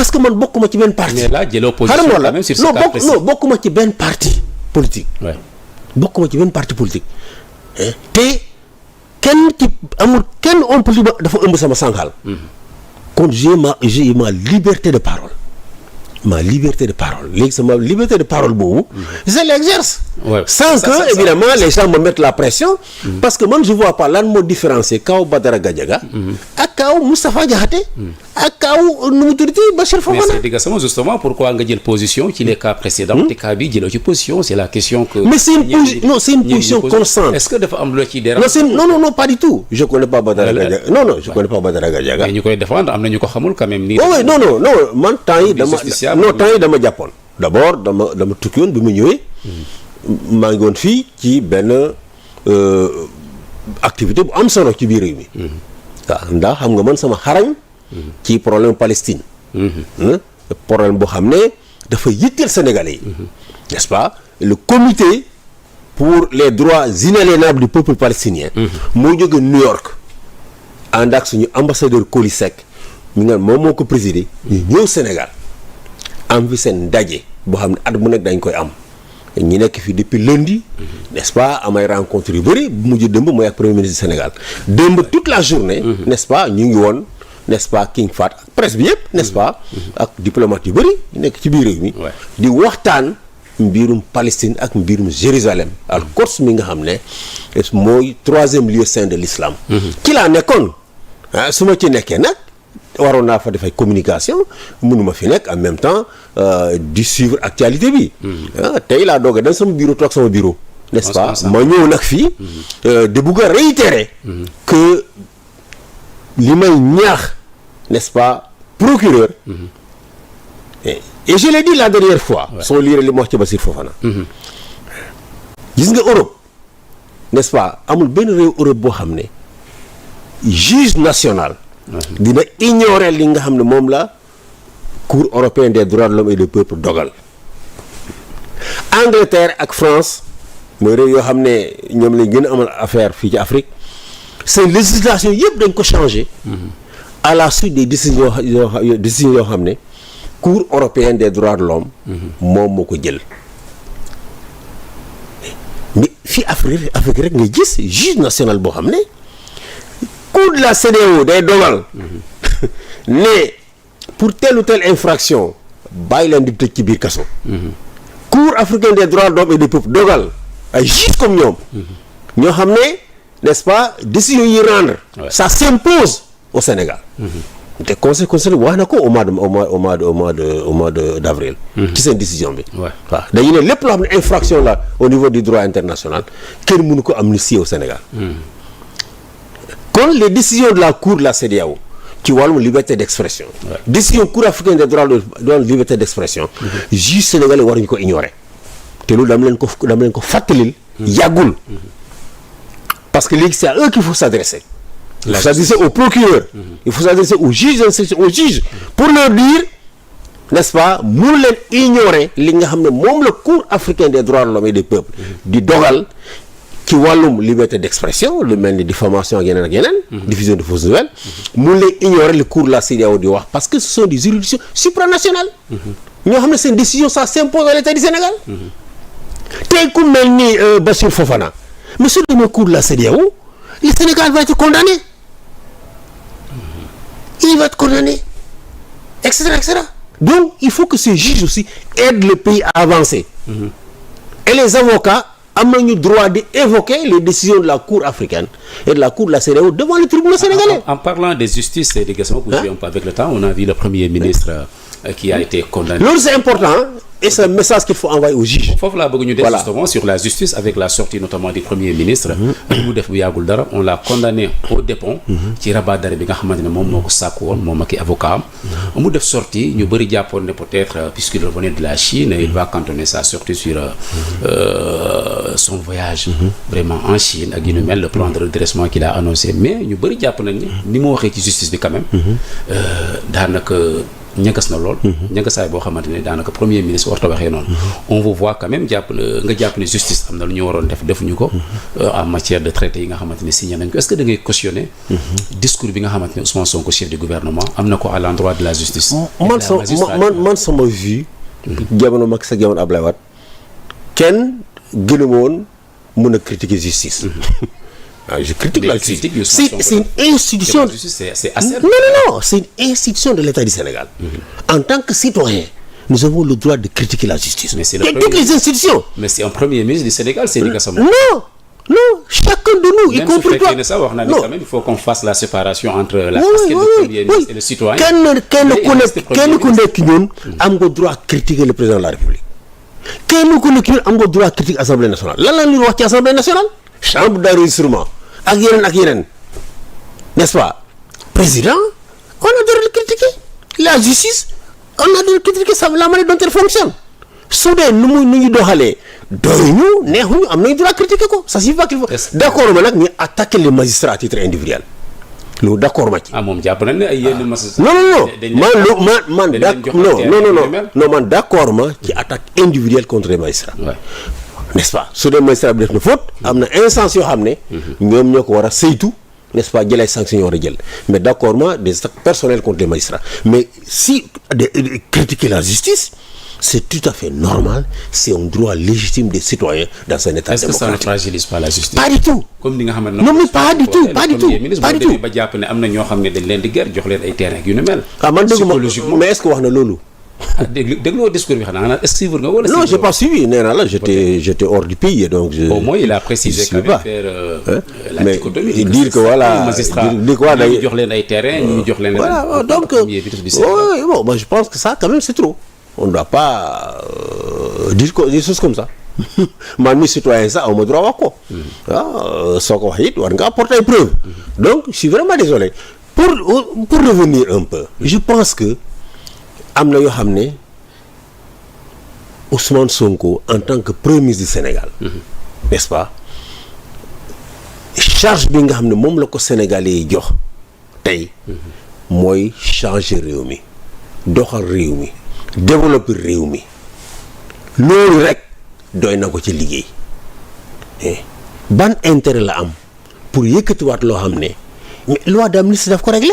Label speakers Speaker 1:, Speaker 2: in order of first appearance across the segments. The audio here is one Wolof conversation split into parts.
Speaker 1: parce que man bokkuma ci benn parti.
Speaker 2: mais là jëloo position quand même sur ce cas précis.
Speaker 1: non bokkuma ci benn parti politique.
Speaker 2: Ouais.
Speaker 1: bokkuma ci benn parti politique. te kenn ci amul kenn homme politique dafa ëmb sama sànqal. kon j'ai ma liberté de parole. ma liberté de parole léegi sama liberté de parole boobu. je l'exerce.
Speaker 2: Ouais.
Speaker 1: sans que évidemment les gens me mettent la pression. parce que man je vois pas lan moo différencier kaw Badara Gadiaga. ak kaw Moustapha Diakhaté. ak kaw nu mu tuddati Bachir Fofana.
Speaker 2: mais c'est Digassama justement pourquoi nga jël position ci les cas précédents. te cas bi jëloo ci position c'est la question que.
Speaker 1: mais c'est une position constante.
Speaker 2: est-ce que dafa am loo ciy déranger.
Speaker 1: non pas du tout. je connais pas Badara Gadiaga je connais pas Badara Gadiaga.
Speaker 2: mais ñu koy défendre am na ñu ko xamul quand même. nii
Speaker 1: non man temps yi dama jàppoon. d'abord dama tukki woon bi mu ñëwee. maa ngi woon fii ci benn activité bu am solo ci biir réew mi. waaw ndax xam nga man sama xarañ. ci problème Palestine. problème boo xam ne dafa yitteel Sénégalais yi. n'est-ce pas le comité pour les droits inaliénables du peuple palestinien. moo jóge New York. ànd ak suñu ambassadeur Coly Seck mi nga moom moo ko présidé. ñu ñëw Sénégal. am fi seen ndaje boo xam ne at mu nekk dañ koy am ñi nekk fii depuis lundi n'est-ce pas amay rencontre yu bëri bu mujj démb mooy ak premier ministre du Sénégal démb toute la journée n'est-ce pas ñu ngi woon n'est-ce pas King Fahd ak presse bi yëpp n'est-ce pas ak diplomate yu bëri ñu nekk ci biir réew mi di waxtaan mbirum Palestine ak mbirum Jérusalem al-Quds mi nga xam ne mooy 3e lieu saint de l'islam ci laa nekkoon su ma ci nekkee nag waroon naa fa def ay communication mënuma fi nekk en même temps di suivre actualité bi. tey laa doog a dem sama bureau toog sama bureau. n'est-ce pas ma ñëw nag fii. de bugg a réitérer. que li may ñaax n'est-ce pas procureur. et je l'ai dit la dernière fois. soo liiree li ma wax ci Bassirou Fofana. gis nga Europe n'est-ce pas amul benn réew Europe boo xam ne juge national. dina ignorer li nga xam ne moom la Cour européenne des droits de l'homme et du peuple dogal. Angleterre ak France mooy réew yoo xam ne ñoom lañ gën a amal affaire fii ci Afrique seen législation yëpp dañ ko changer. à la suite des décisions yoo xam ne Cour européenne des droits de l'homme moom moo ko jël. mais fii Afrique rek nga gis juge national boo xam ne. Cour de la CEDEAO day dogal ne pour telle ou telle infraction bàyyi leen di tëj ci biir kaso. Cour africaine des droits de l'homme et du peuple dogal ay juges comme ñoom. ñoo xam ne n'est-ce pas décision yi rendre. ça s'impose au Sénégal. te conseil constitutionnel wax na ko au mois d'avril. ci seen décision bi. waaw dañu ne lépp loo xam ne infraction la au niveau du droit international kenn mënu ko amnistier au Sénégal. kon les décisions de la Cour de la CEDEAO ci wàllum liberté d'expression. décision Cour africaine des droits de l'homme liberté d'expression. juge sénégalais waruñu ko ignorer. te loolu dama leen ko fàttalil. yàggul. parce que léegi c'est à eux qu'il faut s'adresser. il faut s'adresser au procureur. il faut s'adresser aux juges d'instruction aux juges pour leur dire n'est-ce pas mënu leen ignorer li nga xam ne moom la Cour africaine des droits de l'homme et des peuples di dogal. ci wàllum liberté d'expression lu mel ni diffamation ak yeneen diffusion de fausses nouvelles mun lay ignorer le cours de la CEDEAO di wax parce que ce sont des juridictions supranationales ñoo xam ne seen décision ça s'impose à l'État du Sénégal tey ku mel ni Bassirou Fofana mais sur le cours de la CEDEAO le Sénégal va être condamné il va être condamné etc. donc il faut que ces juges aussi aident le pays à avancer et les avocats am nañu droit d'évoquer les décisions de la Cour africaine et de la Cour de la CEDEAO devant le tribunal sénégalais. En
Speaker 2: parlant des justices et des questions pour suivre un peu avec le temps, on a vu le Premier ministre qui a été condamné.
Speaker 1: Loolu c'est important et c'est un message qu'il faut envoyer aux juges.
Speaker 2: Foofu laa bëgg ñu def justement sur la justice avec la sortie notamment du Premier ministre. mu def bu yàggul dara on l'a condamné au dépôt. ci rabat d'arrêt bi nga xamante ne moom moo ko sàkku woon moom ak i avocat am. mu def sortie ñu bëri jàppoon ne peut-être puisqu'il revenait de la Chine il va cantonner sa sortie sur son voyage. vraiment en Chine ak yu nu mel le plan de redressement qu'il a annoncé mais ñu bëri jàpp nañ ni mu waxee ci justice bi quand même. daanaka ñagas na lool. ñagasaay boo xamante ne daanaka premier ministre warta waxee noonu. on vous voit quand même jàpp ne justice am na lu ñu waroon defuñu ko. en matière de traité yi nga xamante ne signé nañ ko est-ce que da ngay cautionner. discours bi nga xamante ne Ousmane Sonko chef du gouvernement am na ko à l'endroit de la justice.
Speaker 1: man sama vue. jamono Macky Sall jamono Ablaye Wade kenn gënu ma woon mën a critiquer justice. Je critique la justice. C'est une institution.
Speaker 2: C'est assez...
Speaker 1: Non, c'est une institution de l'État du Sénégal. En tant que citoyen, nous avons le droit de critiquer la justice.
Speaker 2: Mais c'est
Speaker 1: toutes les institutions.
Speaker 2: Mais c'est un premier ministre du Sénégal, c'est Gassama.
Speaker 1: Non, chacun de nous, y compris toi.
Speaker 2: Non, il faut qu'on fasse la séparation entre la casquette du premier ministre et le citoyen.
Speaker 1: Kenn ku nekk ñun am nga droit critiquer le président de la République. Kenn ku nekk ñun am nga droit critiquer Assemblée nationale. Lan la ñuy wax ci Assemblée nationale? Chambre d'enregistrement ak yeneen n'est-ce pas? Président, on a le droit de critiquer. La justice, on a le droit de critiquer la manière dont elle fonctionne. Su dee nu ñu doxalee doyuñu neexuñu am nañu droit critiquer ko. Ça signifie pas qu'il faut d'accord ma nag ñu attaquer les magistrats à titre individuel. Loolu d'accord ma ci.
Speaker 2: Moom jàpp nañ ne ay yenn magistrats.
Speaker 1: Non, man d'accord ma ci attaque individuelle contre les magistrats. N'est-ce pas? Su dee magistrat bi def na faute am na instance yoo xam ne ñoom ñoo ko war a saytu, n'est-ce pas, jëlee sanctions yoo war a jël, mais d'accord ma des attaques personnelles contre les magistrats. Mais si de critiquer la justice, c'est tout à fait normal, c'est un droit légitime des citoyens dans un état démocratique.
Speaker 2: Est-ce que ça ne fragilise pas la justice?
Speaker 1: Pas du tout.
Speaker 2: Comme ni nga xam ne
Speaker 1: non, mais pas du tout.
Speaker 2: ba jàpp ne am na ñoo xam ne dañ leen di ger jox leen ay terrain yu ni mel.
Speaker 1: Man dégg ma mais est-ce que wax na loolu?
Speaker 2: Dégloo discours bi xanaa suivre nga wala.
Speaker 1: Non, j'ai pas suivi. Nee naa la j'étais hors du pays donc.
Speaker 2: Au moins il a précisé quand même faire la dichotomie.
Speaker 1: Dire que voilà.
Speaker 2: Dire quoi ñu jox leen ay terrain ñu jox leen.
Speaker 1: Voilà donc bon, moi je pense que ça quand même c'est trop. On ne doit pas dire des choses comme ça. Man mi citoyen ça aw ma droit wax ko. Soo ko wax it war nga apporter ay preuves. Donc je suis vraiment désolé. Pour revenir un peu, je pense que am na yoo xam ne Ousmane Sonko en tant que premier ministre du Sénégal, n'est-ce pas, charge bi nga xam ne moom la ko Sénégalais yi jox tey mooy changer réew mi, doxal réew mi, développer réew mi, loolu rek doy na ko ci liggéey. Ban intérêt la am pour yëkkatiwaat loo xam ne mais loi d'amnistie daf ko régler.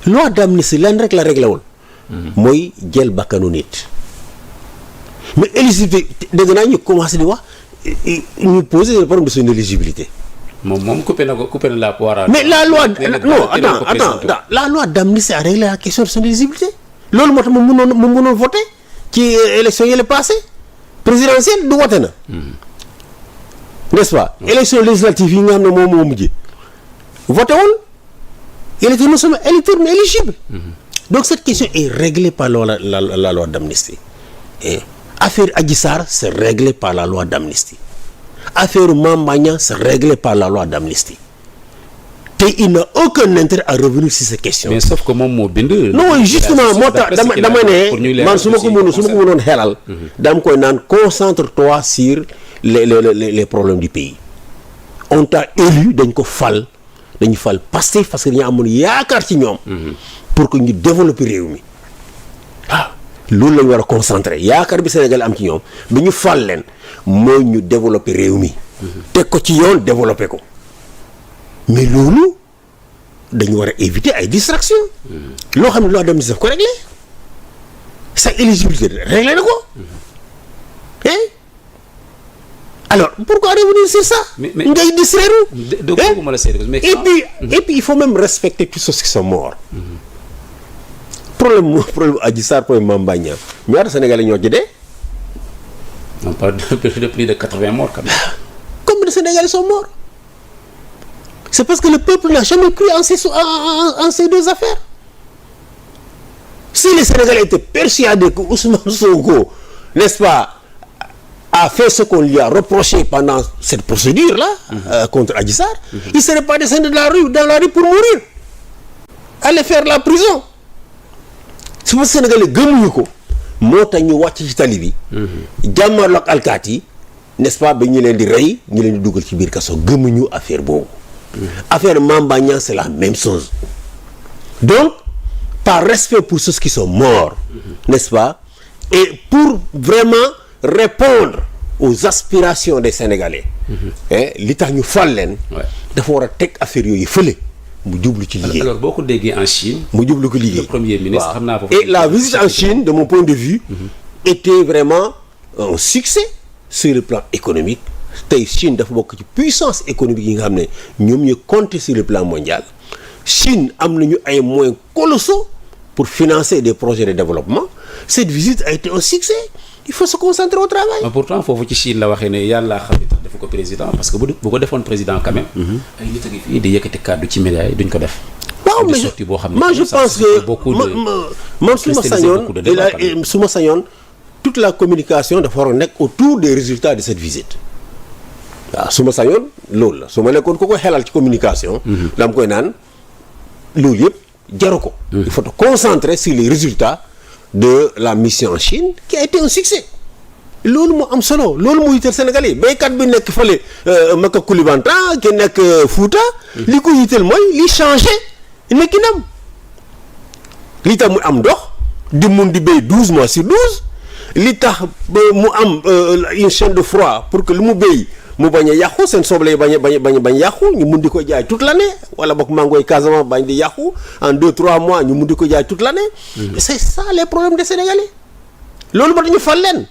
Speaker 1: Loi d'amnistie lan rek la réglé wul mooy jël bakkanu nit. Mais éligibilité dégg naa ñu commencé di wax ñu poser le problème de son éligibilité.
Speaker 2: moom coupé na la poire.
Speaker 1: Mais la loi attends la loi d'amnistie a réglé la question de son éligibilité. Loolu moo tax mu mënoon voter ci élection yi la passé présidentielle du wote na. N'est-ce pas? Élection législative yi nga xam ne moom moo mujj voté wul. Il était non seulement électeur mais éligible. Donc cette question est réglée par la loi d'amnistie. Affaire Adji Sarr, c'est réglé par la loi d'amnistie. Affaire Mame Mbaye Niang, c'est réglé par la loi d'amnistie. Et il n'a aucun intérêt à revenir sur ces questions.
Speaker 2: Mais sauf que moom moo bind.
Speaker 1: Non, justement moo tax dama ne man su ma ko mënoon xelal dama koy naan concentre-toi sur les problèmes du pays. On t'a élu, dañ ko fal. dañu fal Pastef parce que dañu amoon yaakaar ci ñoom. pour que ñu développer réew mi. Loolu la ñu war a concentrer yaakaar bi Sénégal am ci ñoom bi ñu fal leen mooy ñu développer réew mi. teg ko ci yoon développer ko. mais loolu dañu war a éviter ay distractions. loo xam ne loi d'amnistie daf ko réglé sa éligibilité réglé na ko. Alors pourquoi revenir sur ça? ngay distraire. Et puis il faut même respecter tous ceux qui sont morts. problème Adji Sarr, problème Mame Mbaye Niang ñaata Sénégalais ñoo ci dee.
Speaker 2: On parle de plus de 80 morts quand même.
Speaker 1: Combien de Sénégalais sont morts? C'est parce que le peuple n'a jamais cru en ces deux affaires. Si les Sénégalais étaient persuadés que Ousmane Sonko, n'est-ce pas, a fait ce qu'on lui a reproché pendant cette procédure-là contre Adji Sarr, il ne serait pas descendu dans la rue pour mourir. Aller faire la prison. C'est parce que les Sénégalais gëmuñu ko moo tax ñu wàcc ci tali bi. jàmmarloo ak alkaati yi n'est-ce pas ba ñu leen di rey ñu leen di dugal ci biir kaso gëmuñu affaire boobu. Affaire Mame Mbaye Niang c'est la même chose. Donc par respect pour ceux qui sont morts, n'est-ce pas, et pour vraiment répondre aux aspirations des Sénégalais. li tax ñu fal leen. dafa war a teg affaire yooyu fële. mu jublu ci liggéey.
Speaker 2: alors boo ko déggee en Chine.
Speaker 1: mu jublu ko liggéey.
Speaker 2: le premier ministre xam naa
Speaker 1: et la visite en Chine de mon point de vue. était vraiment un succès sur le plan économique. tey Chine dafa bokk ci puissance économique yi nga xam ne ñoom ñu compter sur le plan mondial. Chine am nañu ay moyens colossaux pour financer des projets de développement. Cette visite a été un succès. Il faut se concentrer au travail.
Speaker 2: mais pourtant foofu ci Chine la waxee ne yàlla xam ne tax defu ko président parce que bu ko defoon président quand même. ay nit a ngi fii di yëkkati kàddu ci médias yi duñ ko def.
Speaker 1: waaw mais moi je pense que man su ma sañoon toute la communication dafa war a nekk autour des résultats de cette visite. waaw su ma sañoon loolu la su ma nekkoon ku ko xelal ci communication. dama koy naan loolu yëpp jaru ko. il faut te concentrer sur les résultats de la mission en Chine qui a été un succès. loolu moo am solo loolu moo yitteel Sénégalais yi béykat bi nekk fële Maka Koulibantang ki nekk Fouta. li ko yitteel mooy li changé nekkinam. li tax mu am ndox di mun di béy 12 mois sur 12 li tax ba mu am une chaîne de froid pour que lu mu béy mu bañ a yàqu seen soble yi bañ yàqu ñu mun di ko jaay toute l'année wala boog mangoy Casamance bañ di yàqu en 2-3 mois ñu mun di ko jaay toute l'année. C'est ça les problèmes des Sénégalais loolu ba dañu fal leen.